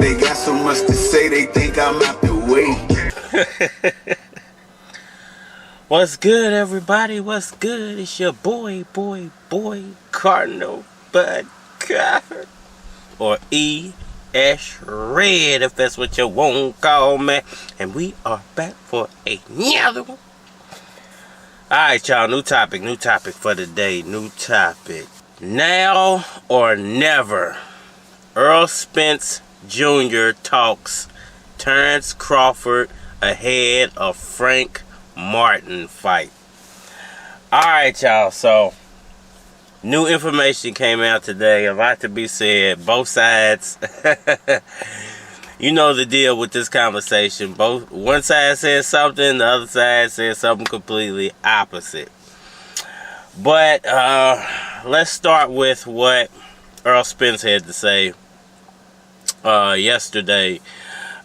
They got so much to say, they think I'm out the way. What's good, everybody? What's good? It's your boy, Cardinal Bud Crawford, or E.S. Red, if that's what you want to call me. And we are back for another one. Alright, y'all, new topic for the day. New topic. Now or never. Errol Spence Jr. talks Terence Crawford ahead of Frank Martin fight. Alright, y'all, so new information came out today. A lot to be said. Both sides. You know the deal with this conversation. One side says something, the other side says something completely opposite. But let's start with what Errol Spence had to say yesterday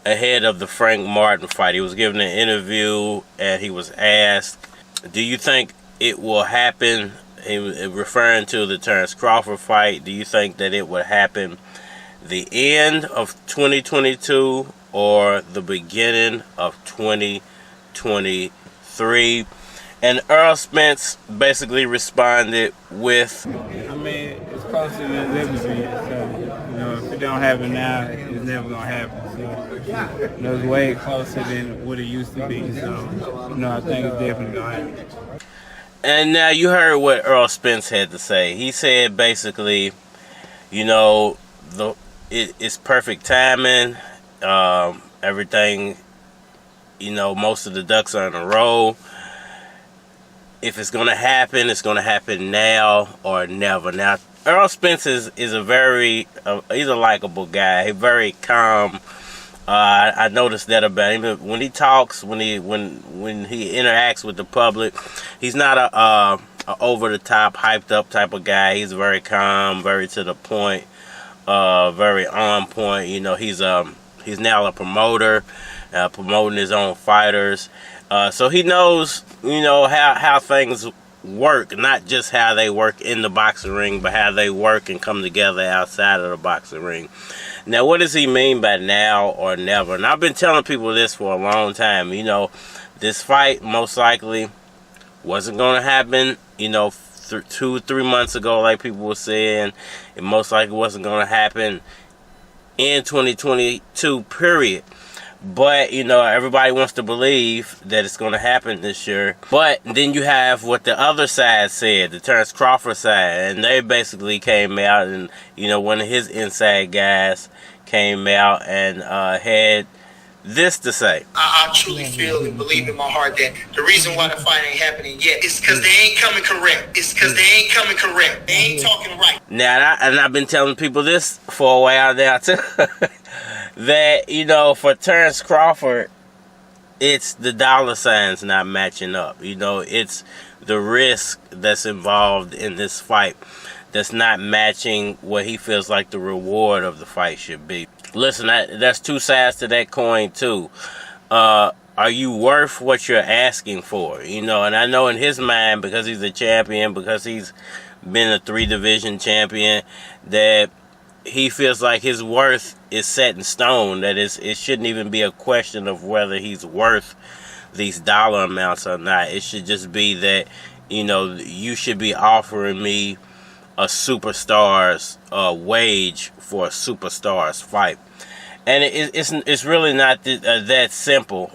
ahead of the Frank Martin fight. He was given an interview and he was asked, do you think it will happen? He was referring to the Terence Crawford fight. Do you think that it would happen the end of 2022 or the beginning of 2023? And Errol Spence basically responded with, I mean, it's closer than it's ever been. So, if it don't happen now, it's never going to happen. So, it's way closer than what it used to be. So, I think it's definitely going to happen. And now you heard what Errol Spence had to say. He said basically, it's perfect timing. Everything, most of the ducks are in a row. If it's going to happen, it's going to happen now or never. Now, Errol Spence is he's a likable guy. He's very calm. I noticed that about him. When he talks, when he interacts with the public, he's not a over the top, hyped up type of guy. He's very calm, very to the point, very on point. He's now a promoter, promoting his own fighters. So he knows, how things work, not just how they work in the boxing ring, but how they work and come together outside of the boxing ring. Now, what does he mean by now or never? And I've been telling people this for a long time. This fight most likely wasn't going to happen, 2-3 months ago, like people were saying. It most likely wasn't going to happen in 2022, period. But, everybody wants to believe that it's going to happen this year. But then you have what the other side said, the Terence Crawford side. And they basically came out and, one of his inside guys came out and had this to say. I truly feel and believe in my heart that the reason why the fight ain't happening yet is because they ain't coming correct. They ain't talking right. Now, I've been telling people this for a while now, too. That, for Terence Crawford, it's the dollar signs not matching up. It's the risk that's involved in this fight that's not matching what he feels like the reward of the fight should be. Listen, that's two sides to that coin, too. Are you worth what you're asking for? And I know in his mind, because he's a champion, because he's been a 3-division champion, that he feels like his worth is set in stone, that it shouldn't even be a question of whether he's worth these dollar amounts or not. It should just be that, you should be offering me a superstar's wage for a superstar's fight. And it's really not that simple.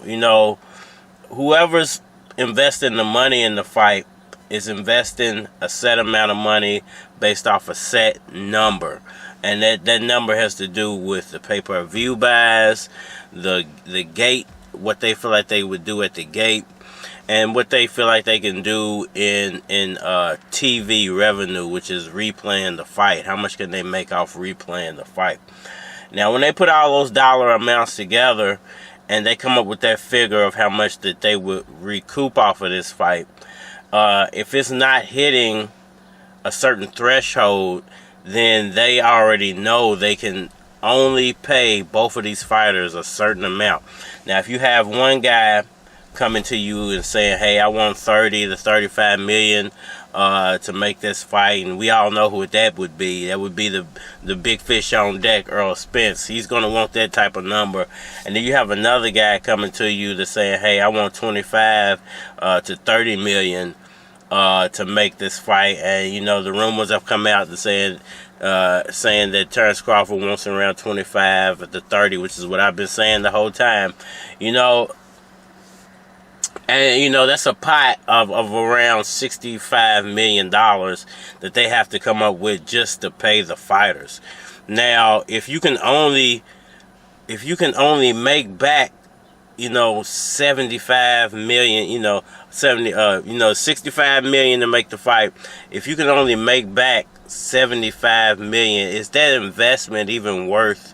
Whoever's investing the money in the fight is investing a set amount of money based off a set number. And that number has to do with the pay-per-view buys, the gate, what they feel like they would do at the gate, and what they feel like they can do in TV revenue, which is replaying the fight. How much can they make off replaying the fight? Now, when they put all those dollar amounts together and they come up with that figure of how much that they would recoup off of this fight, if it's not hitting a certain threshold, then they already know they can only pay both of these fighters a certain amount. Now, if you have one guy coming to you and saying, hey, I want 30 to 35 million to make this fight, and we all know who that would be. That would be the big fish on deck, Errol Spence. He's going to want that type of number. And then you have another guy coming to you that's saying, hey, I want 25 to 30 million to make this fight. And, you know, the rumors have come out that saying that Terence Crawford wants around 25 to 30, which is what I've been saying the whole time. You know, and, you know, that's a pot of around $65 million that they have to come up with just to pay the fighters. Now, if you can only make back, you know, 75 million, you know, 65 million to make the fight. If you can only make back 75 million, is that investment even worth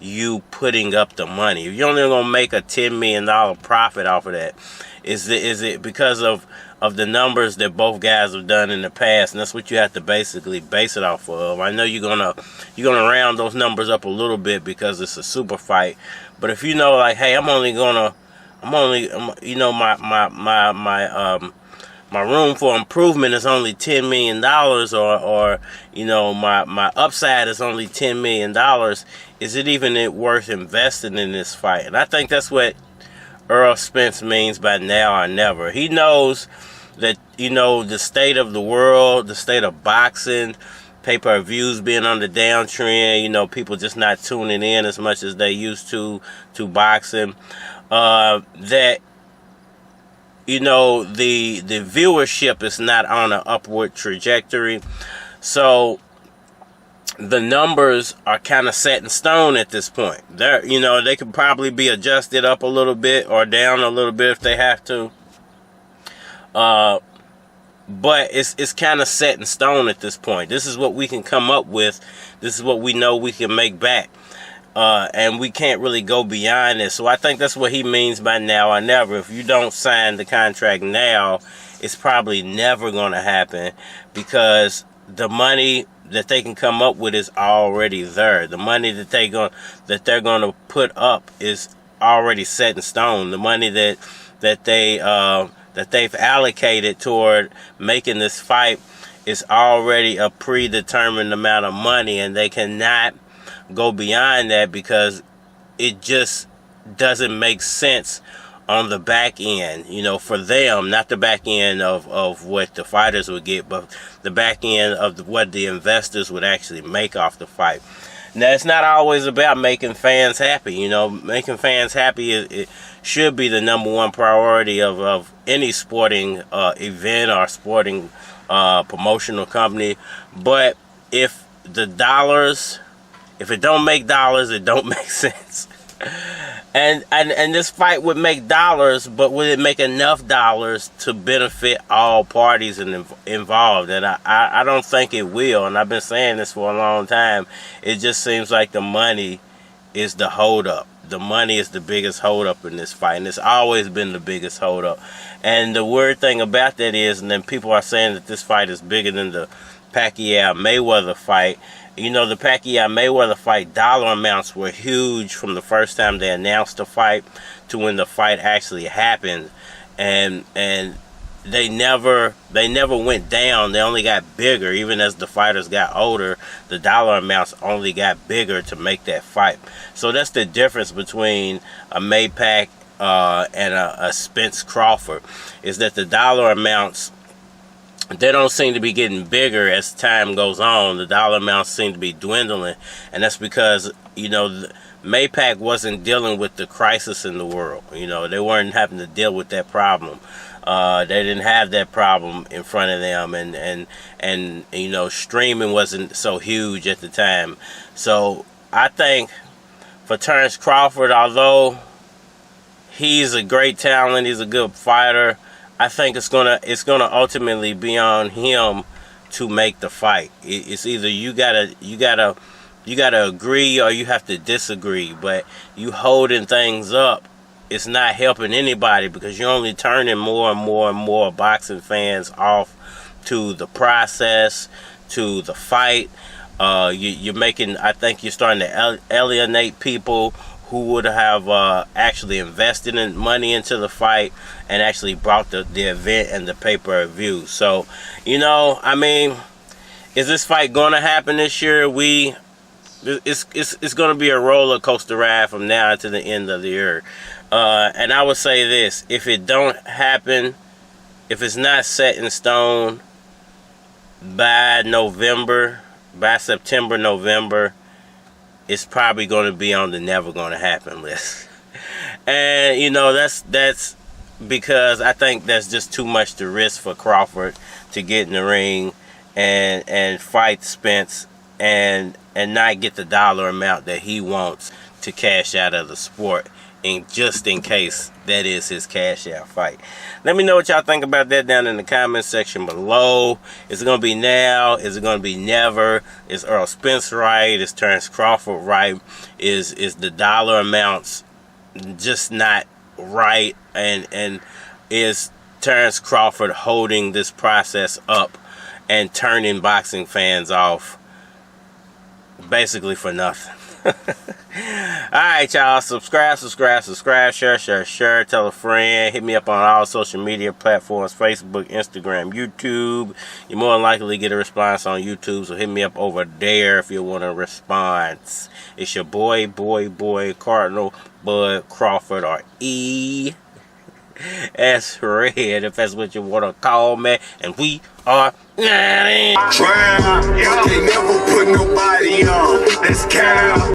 you putting up the money? If you're only gonna make a $10 million profit off of that, is it because of the numbers that both guys have done in the past? And that's what you have to basically base it off of. I know you're gonna round those numbers up a little bit because it's a super fight, but if you know, like, hey, you know, my room for improvement is only $10 million, or you know, my upside is only $10 million. Is it even worth investing in this fight? And I think that's what Errol Spence means by now or never. He knows that, you know, the state of the world, the state of boxing, pay-per-views being on the downtrend, you know, people just not tuning in as much as they used to boxing, that, you know, the viewership is not on an upward trajectory. So the numbers are kind of set in stone at this point. They're, you know, they could probably be adjusted up a little bit or down a little bit if they have to. But it's kind of set in stone at this point. This is what we can come up with. This is what we know we can make back. And we can't really go beyond this. So I think that's what he means by now or never. If you don't sign the contract now, it's probably never going to happen, because the money that they can come up with is already there. The money that they're going to put up is already set in stone. The money that they've allocated toward making this fight is already a predetermined amount of money, and they cannot go beyond that because it just doesn't make sense on the back end, you know, for them. Not the back end of what the fighters would get, but the back end of what the investors would actually make off the fight. Now, it's not always about making fans happy. You know, making fans happy, it should be the number one priority of any sporting event or sporting promotional company. But if it don't make dollars, it don't make sense. And this fight would make dollars, but would it make enough dollars to benefit all parties involved? And I don't think it will. And I've been saying this for a long time. It just seems like the money is the holdup. The money is the biggest holdup in this fight, and it's always been the biggest holdup. And the weird thing about that is, and then people are saying that this fight is bigger than the Pacquiao-Mayweather fight. You know, the Pacquiao-Mayweather fight, dollar amounts were huge from the first time they announced the fight to when the fight actually happened, and they never went down. They only got bigger. Even as the fighters got older, the dollar amounts only got bigger to make that fight. So that's the difference between a Maypac and a Spence Crawford, is that the dollar amounts, they don't seem to be getting bigger as time goes on. The dollar amounts seem to be dwindling, and that's because, you know, Maypac wasn't dealing with the crisis in the world. You know, they weren't having to deal with that problem. They didn't have that problem in front of them, and you know, streaming wasn't so huge at the time. So I think for Terence Crawford, although he's a great talent, he's a good fighter, I think it's gonna ultimately be on him to make the fight. It's either you gotta agree or you have to disagree. But you holding things up, it's not helping anybody, because you're only turning more and more and more boxing fans off to the process, to the fight. You're making, I think you're starting to alienate people who would have actually invested in money into the fight and actually brought the event and the pay-per-view. So, you know, I mean, is this fight going to happen this year? It's going to be a roller coaster ride from now to the end of the year. And I would say this: if it don't happen, if it's not set in stone by September, November, it's probably going to be on the never going to happen list. And you know, that's because I think that's just too much to risk for Crawford to get in the ring and fight Spence and not get the dollar amount that he wants to cash out of the sport, and just in case that is his cash out fight. Let me know what y'all think about that down in the comment section below. Is it going to be now? Is it going to be never? Is Errol Spence right? Is Terence Crawford right? Is the dollar amounts just not right? And is Terence Crawford holding this process up and turning boxing fans off basically for nothing? Alright, y'all, subscribe, share, tell a friend, hit me up on all social media platforms, Facebook, Instagram, YouTube. You more than likely get a response on YouTube, so hit me up over there if you want a response. It's your boy Cardinal Bud Crawford, or E S Red, if that's what you want to call me, and we are Manny. Can't never put nobody on. That's cow.